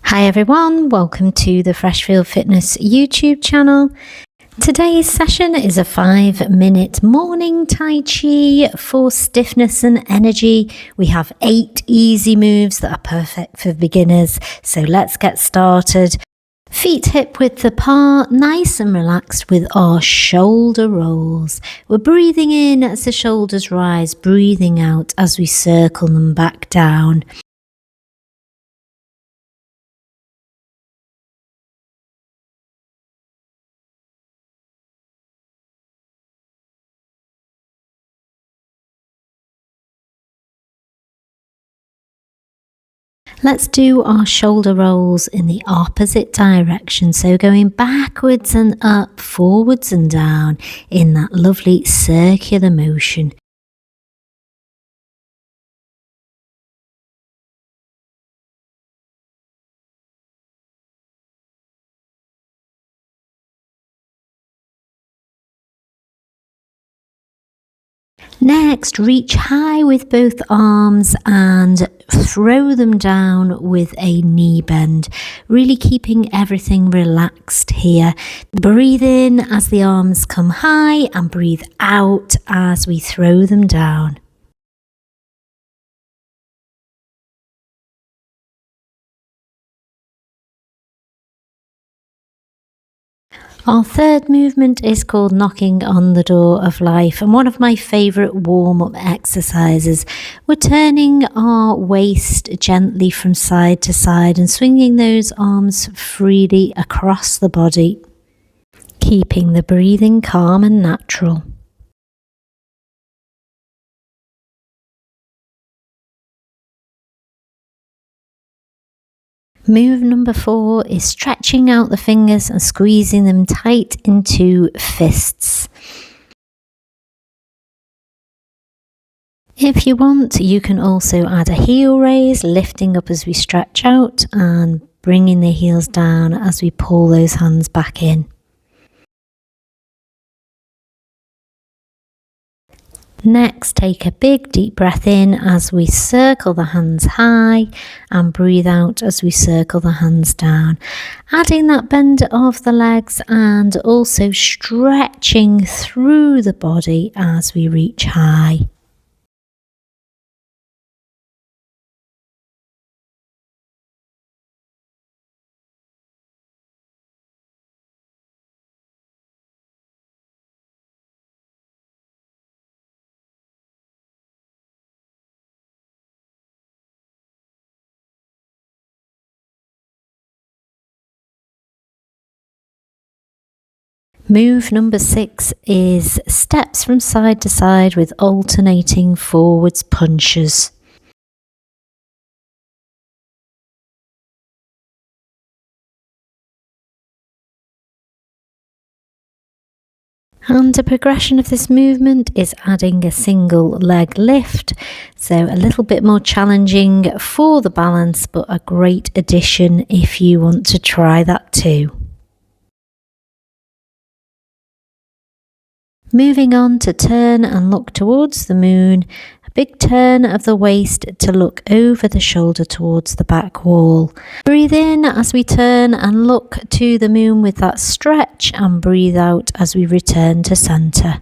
Hi everyone, welcome to the Freshfieldfitness YouTube channel. Today's session is a 5-minute morning Tai Chi for stiffness and energy. We have 8 easy moves that are perfect for beginners, so let's get started. Feet hip width apart, nice and relaxed with our shoulder rolls. We're breathing in as the shoulders rise, breathing out as we circle them back down. Let's do our shoulder rolls in the opposite direction, so going backwards and up, forwards and down in that lovely circular motion. Next, reach high with both arms and throw them down with a knee bend, really keeping everything relaxed here. Breathe in as the arms come high and breathe out as we throw them down. Our third movement is called knocking on the door of life, and one of my favourite warm-up exercises. We're turning our waist gently from side to side and swinging those arms freely across the body, keeping the breathing calm and natural. Move number 4 is stretching out the fingers and squeezing them tight into fists. If you want, you can also add a heel raise, lifting up as we stretch out and bringing the heels down as we pull those hands back in. Next, take a big deep breath in as we circle the hands high and breathe out as we circle the hands down, adding that bend of the legs and also stretching through the body as we reach high. Move number 6 is steps from side to side with alternating forwards punches. And a progression of this movement is adding a single leg lift, so a little bit more challenging for the balance, but a great addition if you want to try that too. Moving on to turn and look towards the moon, a big turn of the waist to look over the shoulder towards the back wall. Breathe in as we turn and look to the moon with that stretch, and breathe out as we return to center.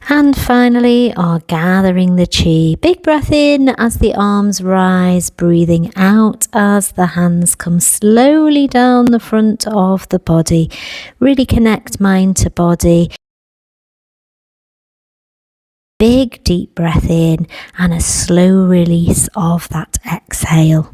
And finally, our gathering the chi. Big breath in as the arms rise, breathing out as the hands come slowly down the front of the body. Really connect mind to body. Big deep breath in and a slow release of that exhale.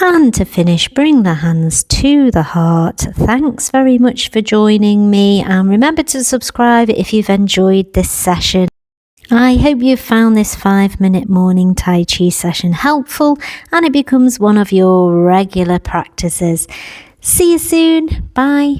And to finish, bring the hands to the heart. Thanks very much for joining me, and remember to subscribe if you've enjoyed this session. I hope you found this 5-minute morning Tai Chi session helpful and it becomes one of your regular practices. See you soon. Bye.